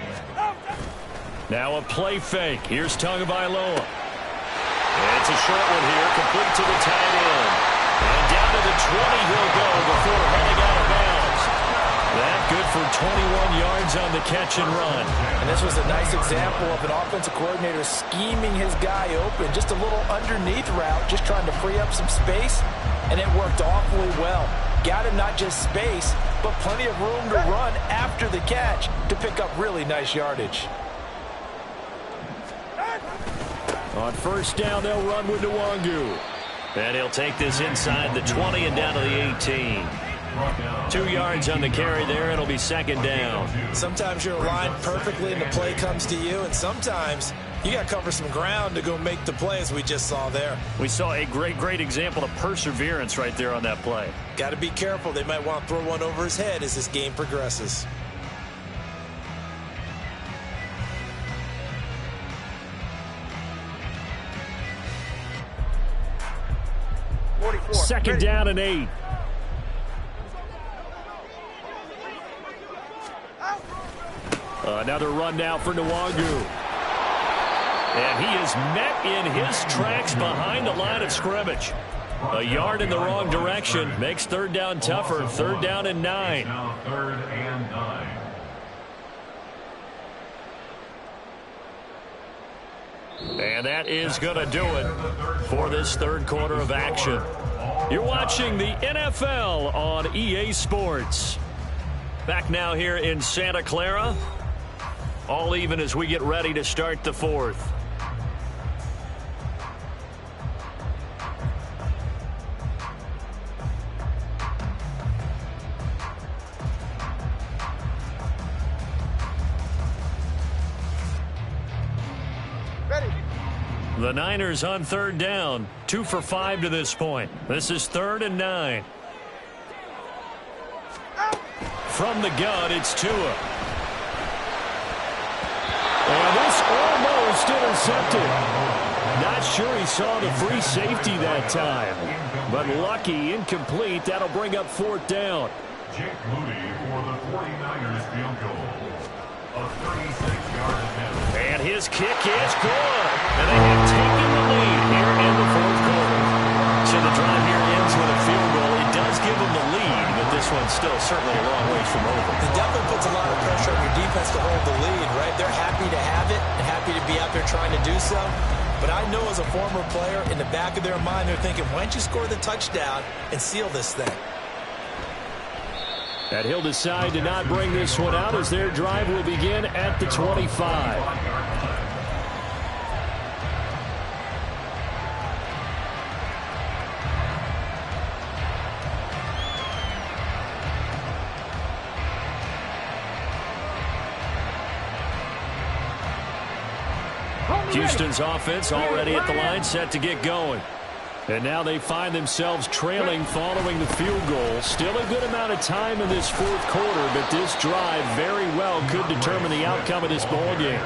Now a play fake. Here's Tagovailoa. It's a short one here, complete to the tight end. And down to the 20 he'll go before heading out of bounds. That good for 21 yards on the catch and run. And this was a nice example of an offensive coordinator scheming his guy open. Just a little underneath route, just trying to free up some space, and it worked awfully well. Got him not just space, but plenty of room to run after the catch to pick up really nice yardage. On first down, they'll run with Nwangu. And he'll take this inside the 20 and down to the 18. 2 yards on the carry there. It'll be 2nd down. Sometimes you're aligned perfectly and the play comes to you, and sometimes you got to cover some ground to go make the play, as we just saw there. We saw a great example of perseverance right there on that play. Got to be careful. They might want to throw one over his head as this game progresses. Second down and 8. Another run now for Nwangu. And he is met in his tracks behind the line of scrimmage. A yard in the wrong direction makes 3rd down tougher. 3rd down and 9. Now 3rd and 9. And that is going to do it for this 3rd quarter of action. You're watching the NFL on EA Sports. Back now here in Santa Clara. All even as we get ready to start the 4th. The Niners on 3rd down. 2 for 5 to this point. This is 3rd and 9. From the gun, it's Tua. And this almost intercepted. Not sure he saw the free safety that time. But lucky, incomplete. That'll bring up 4th down. Jake Moody for the 49ers field goal. A 36-yard attempt. And his kick is good. And they have taken the lead here in the 4th quarter. So the drive here ends with a field goal. It does give them the lead, but this one's still certainly a long ways from over. It definitely puts a lot of pressure on your defense to hold the lead, right? They're happy to have it and happy to be out there trying to do so. But I know as a former player, in the back of their mind, they're thinking, why don't you score the touchdown and seal this thing? And he'll decide to not bring this one out as their drive will begin at the 25. Houston's offense already at the line, set to get going. And now they find themselves trailing following the field goal. Still a good amount of time in this fourth quarter, but this drive very well could determine the outcome of this ball game.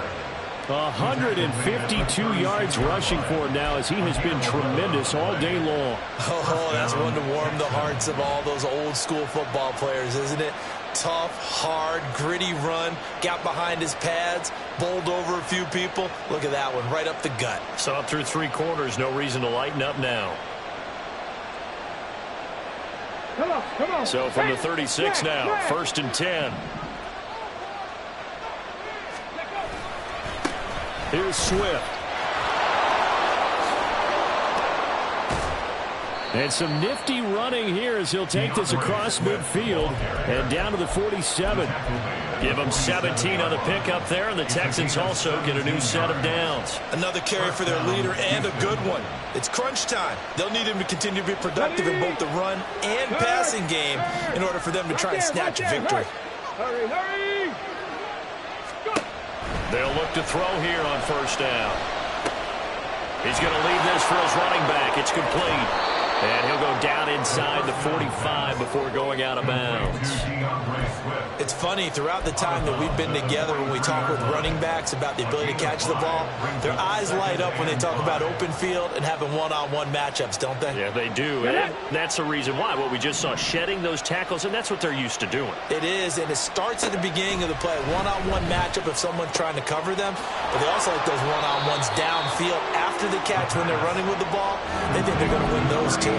152 yards rushing for him now as he has been tremendous all day long. Oh, that's one to warm the hearts of all those old school football players, isn't it? Tough, hard, gritty run, got behind his pads, bowled over a few people. Look at that one, right up the gut. Saw it through three quarters, no reason to lighten up now. Come on. So from the 36 now, 1st and 10. Here's Swift. And some nifty running here as he'll take this across midfield and down to the 47. Give them 17 on the pickup there, and the Texans also get a new set of downs. Another carry for their leader and a good one. It's crunch time. They'll need him to continue to be productive in both the run and passing game in order for them to try and snatch a victory. Hurry. They'll look to throw here on 1st down. He's going to leave this for his running back. It's complete. And he'll go down inside the 45 before going out of bounds. It's funny, throughout the time that we've been together when we talk with running backs about the ability to catch the ball, their eyes light up when they talk about open field and having one-on-one matchups, don't they? Yeah, they do. And that's the reason why. What we just saw, shedding those tackles, and that's what they're used to doing. It is, and it starts at the beginning of the play. One-on-one matchup if someone's trying to cover them, but they also like those one-on-ones downfield after the catch when they're running with the ball. They think they're going to win those too.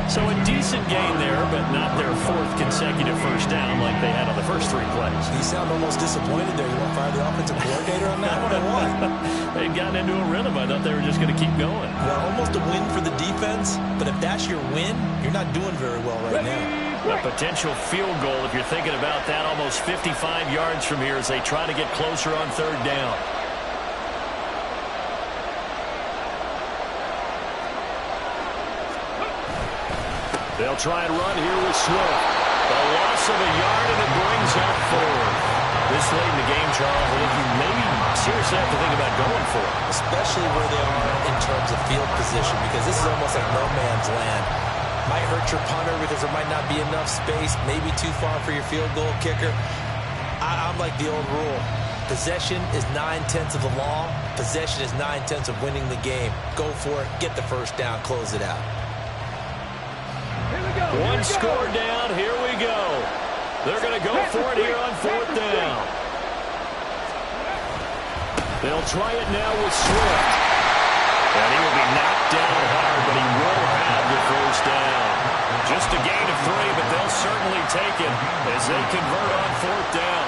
So a decent gain there, but not their 4th consecutive 1st down like they had on the first 3 plays. You sound almost disappointed there. You want to fire the offensive coordinator on that one or what? They'd gotten into a rhythm. I thought they were just going to keep going. Well, almost a win for the defense, but if that's your win, you're not doing very well right now. A potential field goal, if you're thinking about that, almost 55 yards from here as they try to get closer on 3rd down. They'll try and run here with Swift. A loss of a yard, and it brings up 4. This late in the game, Charles, I think you maybe seriously have to think about going for it. Especially where they are in terms of field position, because this is almost like no man's land. Might hurt your punter because there might not be enough space, maybe too far for your field goal kicker. I'm like the old rule. Possession is 9/10 of the law. Possession is 9/10 of winning the game. Go for it. Get the 1st down. Close it out. One score down. Here we go. They're going to go for it here on 4th down. They'll try it now with Swift. And he will be knocked down hard, but he will have the 1st down. Just a gain of 3, but they'll certainly take it as they convert on 4th down.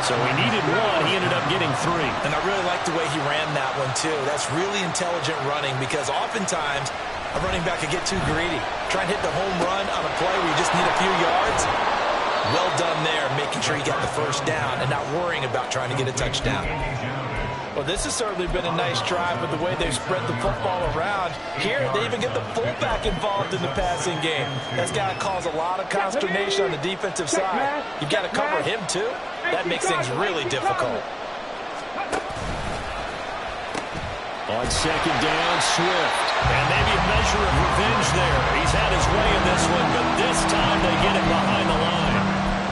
So he needed 1. He ended up getting 3. And I really like the way he ran that one, too. That's really intelligent running because oftentimes a running back could get too greedy. Try and hit the home run on a play where you just need a few yards. Well done there, making sure you got the 1st down and not worrying about trying to get a touchdown. Well, this has certainly been a nice drive with the way they've spread the football around. Here, they even get the fullback involved in the passing game. That's got to cause a lot of consternation on the defensive side. You've got to cover him, too. That makes things really difficult. On 2nd down, Swift. And maybe a measure of revenge there. He's had his way in this one, but this time they get him behind the line.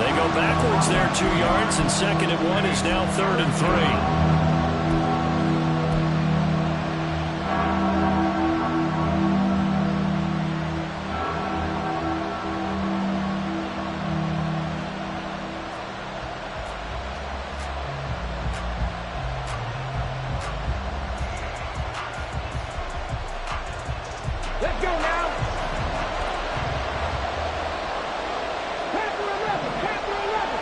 They go backwards there 2 yards, and 2nd and 1 is now 3rd and 3. Let's go now. Tap for 11. Tap for 11.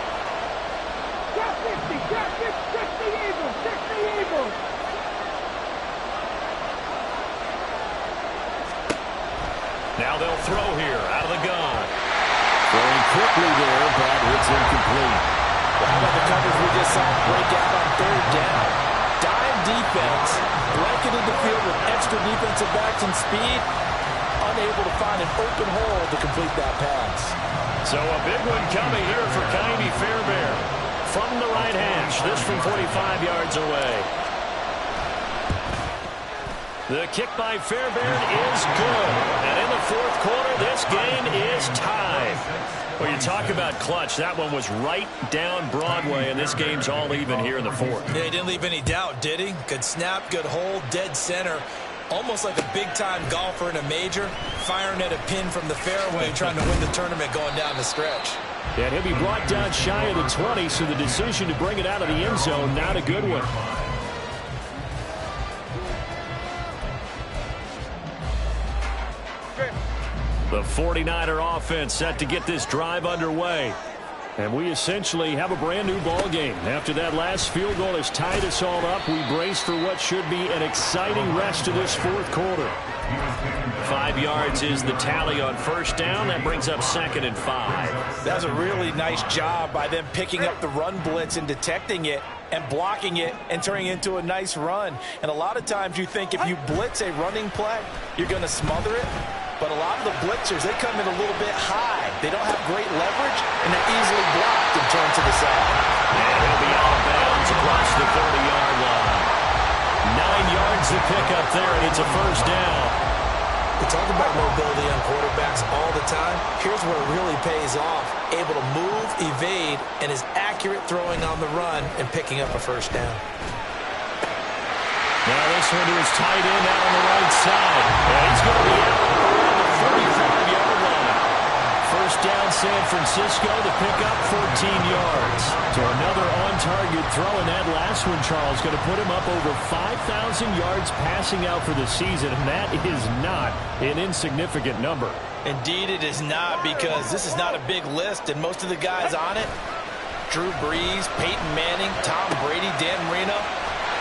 Got 50. Got 50. 60 Eagles. It's incomplete. How about the coverage we just saw break out on third down? Dime defense, blanketed the field with extra defensive backs and speed, unable to find an open hole to complete that pass. So a big one coming here for Kaimi Fairbairn. From the right hash, this from 45 yards away. The kick by Fairbairn is good. And in the fourth quarter, this game is tied. Well, you talk about clutch. That one was right down Broadway, and this game's all even here in the fourth. Yeah, he didn't leave any doubt, did he? Good snap, good hold, dead center. Almost like a big-time golfer in a major, firing at a pin from the fairway, trying to win the tournament going down the stretch. And he'll be brought down shy of the 20, so the decision to bring it out of the end zone, not a good one. The 49er offense set to get this drive underway. And we essentially have a brand-new ball game. After that last field goal has tied us all up, we brace for what should be an exciting rest to this fourth quarter. 5 yards is the tally on first down. That brings up 2nd and 5. That's a really nice job by them picking up the run blitz and detecting it and blocking it and turning it into a nice run. And a lot of times you think if you blitz a running play, you're going to smother it. But a lot of the blitzers, they come in a little bit high. They don't have great leverage, and they're easily blocked and turned to the side. And he'll be out of bounds across the 30-yard line. 9 yards to pick up there, and it's a first down. We talk about mobility on quarterbacks all the time. Here's where it really pays off. Able to move, evade, and is accurate throwing on the run and picking up a first down. Now this one to his tight end out on the right side. And he's going to be out around the 45-yard line. First down San Francisco to pick up 14 yards. So another on-target throw, and that last one, Charles, going to put him up over 5,000 yards passing out for the season, and that is not an insignificant number. Indeed it is not, because this is not a big list, and most of the guys on it, Drew Brees, Peyton Manning, Tom Brady, Dan Marino,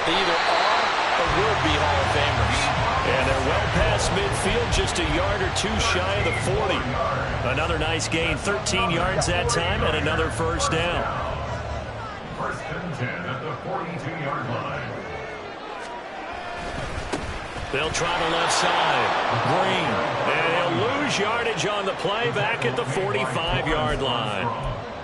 they either are or will be Hall of Famers. And they're well past midfield, just a yard or two shy of the 40. Another nice gain, 13 yards that time, and another first down. First and 10 at the 42-yard line. They'll try the left side. Green. And he'll lose yardage on the play back at the 45-yard line.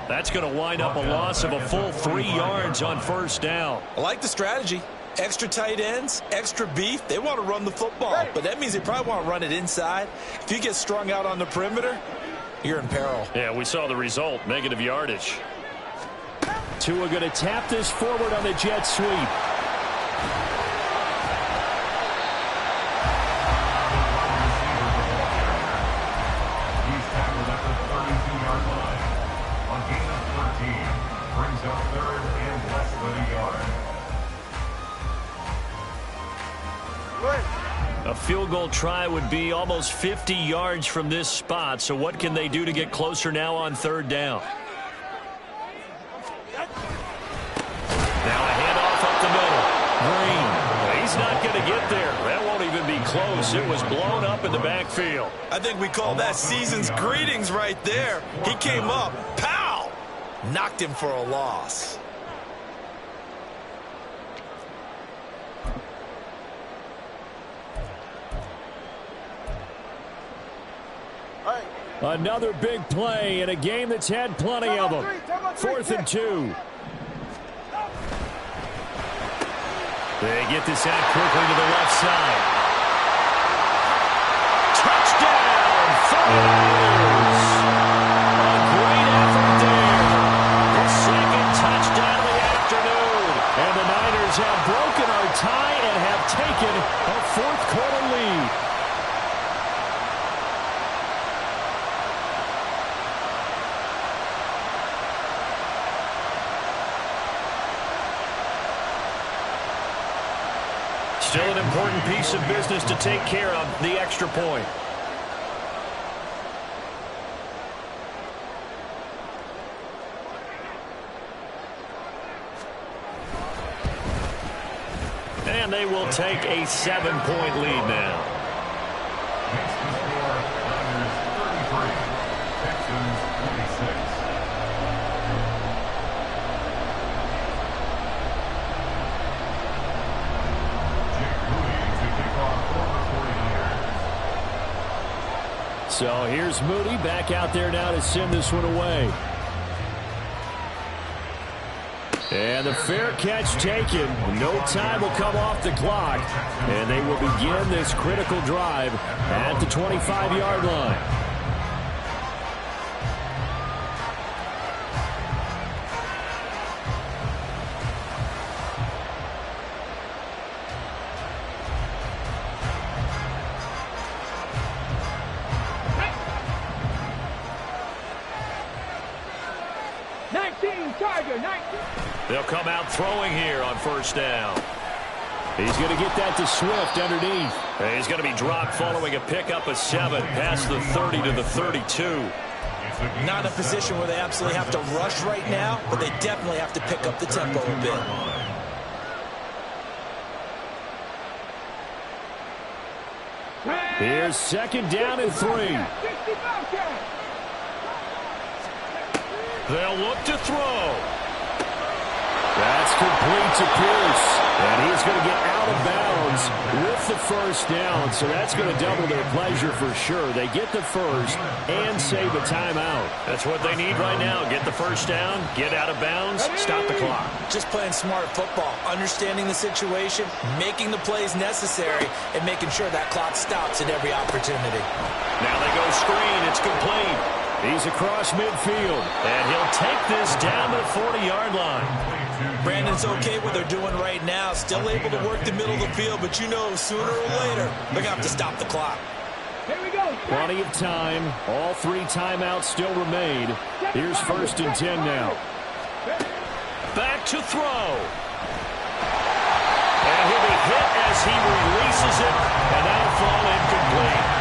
That's going to wind up a loss of a full 3 yards on first down. I like the strategy. Extra tight ends, extra beef. They want to run the football, but that means they probably want to run it inside. If you get strung out on the perimeter, you're in peril. Yeah, we saw the result, negative yardage. Tua going to tap this forward on the jet sweep. He's tackled at the 32-yard line. On gain of 13, brings up 3rd and less than a yard. A field goal try would be almost 50 yards from this spot, so what can they do to get closer now on third down? Now a handoff up the middle. Green. He's not going to get there. That won't even be close. It was blown up in the backfield. I think we call that season's greetings right there. He came up, pow! Knocked him for a loss. Another big play in a game that's had plenty of them. 4th and 2. They get this out quickly to the left side. Touchdown, 49ers! A great effort there. The second touchdown of the afternoon. And the Niners have broken our tie and have taken a fourth quarter lead. Still an important piece of business to take care of, the extra point. And they will take a 7-point lead now. Makes the score Niners 33, Texans 26. So here's Moody back out there now to send this one away. And the fair catch taken. No time will come off the clock. And they will begin this critical drive at the 25-yard line. They'll come out throwing here on first down. He's going to get that to Swift underneath. And he's going to be dropped following a pickup of 7 past the 30 to the 32. Not in a position where they absolutely have to rush right now, but they definitely have to pick up the tempo a bit. Here's second down and 3. They'll look to throw. That's complete to Pierce. And he's going to get out of bounds with the first down. So that's going to double their pleasure for sure. They get the first and save a timeout. That's what they need right now. Get the first down, get out of bounds, stop the clock. Just playing smart football, understanding the situation, making the plays necessary, and making sure that clock stops at every opportunity. Now they go screen. It's complete. He's across midfield. And he'll take this down to the 40-yard line. Brandon's okay what they're doing right now. Still able to work the middle of the field, but you know sooner or later they're going to have to stop the clock. Here we go. Plenty of time. All 3 timeouts still remain. Here's first and 10 now. Back to throw. And he'll be hit as he releases it, and that'll fall incomplete.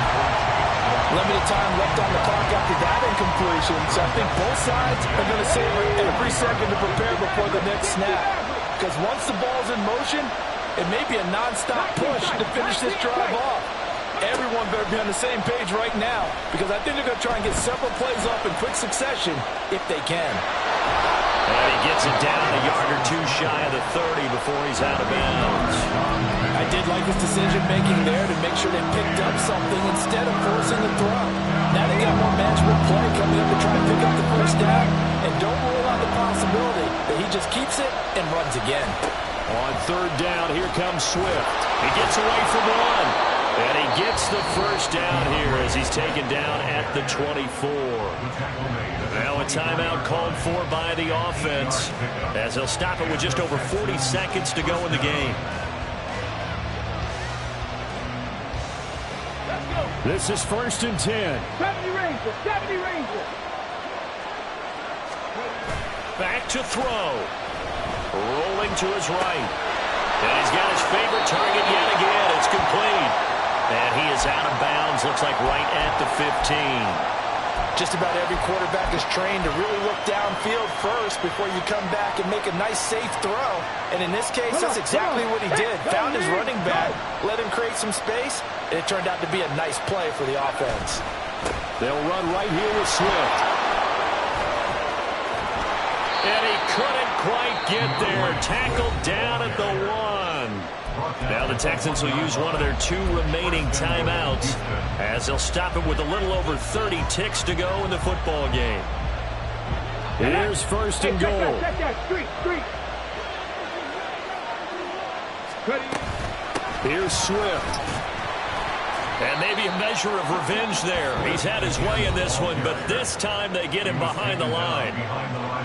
Limited time left on the clock after that incompletion, so I think both sides are going to savor every second to prepare before the next snap. Because once the ball's in motion, it may be a nonstop push to finish this drive off. Everyone better be on the same page right now, because I think they're going to try and get several plays up in quick succession if they can. And he gets it down a yard or 2 shy of the 30 before he's out of bounds. I did like his decision-making there to make sure they picked up something instead of forcing the throw. Now they got more manageable play coming up to try and pick up the first down, and don't rule out the possibility that he just keeps it and runs again. On third down, here comes Swift. He gets away from one, and he gets the first down here as he's taken down at the 24. Now a timeout called for by the offense as they'll stop it with just over 40 seconds to go in the game. This is first and 10. 70 Rangers, 70 Rangers. Back to throw. Rolling to his right. And he's got his favorite target yet again. It's complete. And he is out of bounds. Looks like right at the 15. Just about every quarterback is trained to really look downfield first before you come back and make a nice, safe throw. And in this case, that's exactly what he did. Found his running back, let him create some space, and it turned out to be a nice play for the offense. They'll run right here with Swift. And he couldn't quite get there. Tackled down at the 1. Now the Texans will use one of their 2 remaining timeouts as they'll stop it with a little over 30 ticks to go in the football game. Here's first and goal. Street. Here's Swift. And maybe a measure of revenge there. He's had his way in this one, but this time they get him behind the line.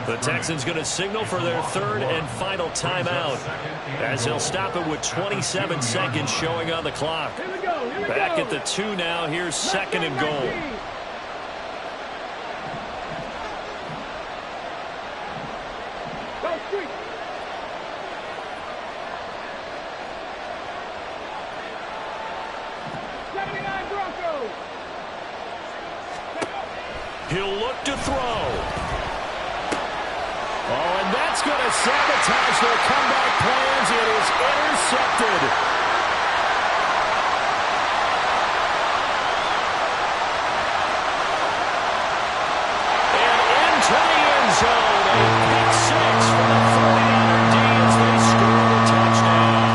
The Texans going to signal for their 3rd and final timeout as they'll stop it with 27 seconds showing on the clock. Back at the 2 now. Here's second and goal. He'll look to throw. Oh, and that's going to sabotage their comeback plans. It is intercepted. And into the end zone. A pick 6 for the 49er D as they score a touchdown.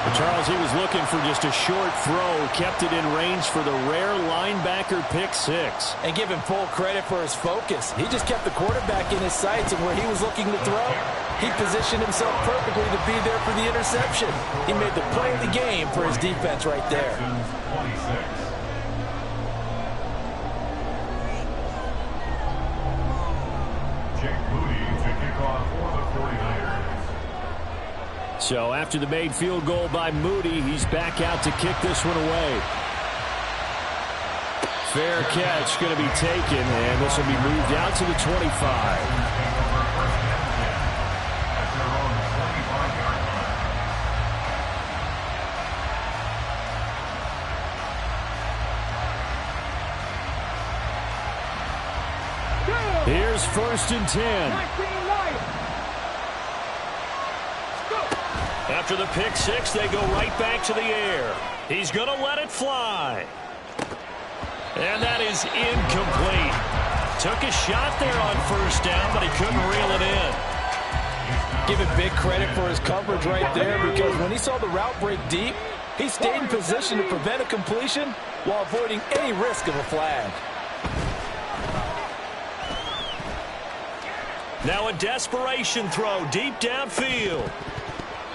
But Charles, he was looking for just a short throw kept it in range for the rare linebacker pick six. And give him full credit for his focus. He just kept the quarterback in his sights, and where he was looking to throw, he positioned himself perfectly to be there for the interception. He made the play of the game for his defense right there. So after the made field goal by Moody, he's back out to kick this one away. Fair catch going to be taken, and this will be moved out to the 25. Here's 1st and 10. After the pick six, they go right back to the air. He's going to let it fly. And that is incomplete. Took a shot there on 1st down, but he couldn't reel it in. Give him big credit for his coverage right there, because when he saw the route break deep, he stayed in position to prevent a completion while avoiding any risk of a flag. Now a desperation throw deep downfield.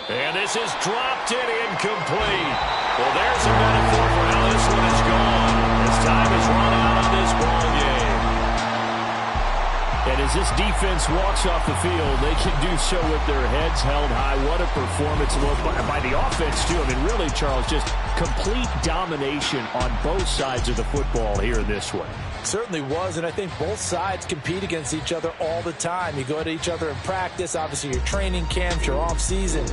And this is dropped in incomplete. Well, there's a metaphor for how this one is gone. As time is run out on this ball game. And as this defense walks off the field, they can do so with their heads held high. What a performance by the offense, too. I mean, really, Charles, just complete domination on both sides of the football here in this one. Certainly was, and I think both sides compete against each other all the time. You go to each other in practice, obviously your training camps, your off season.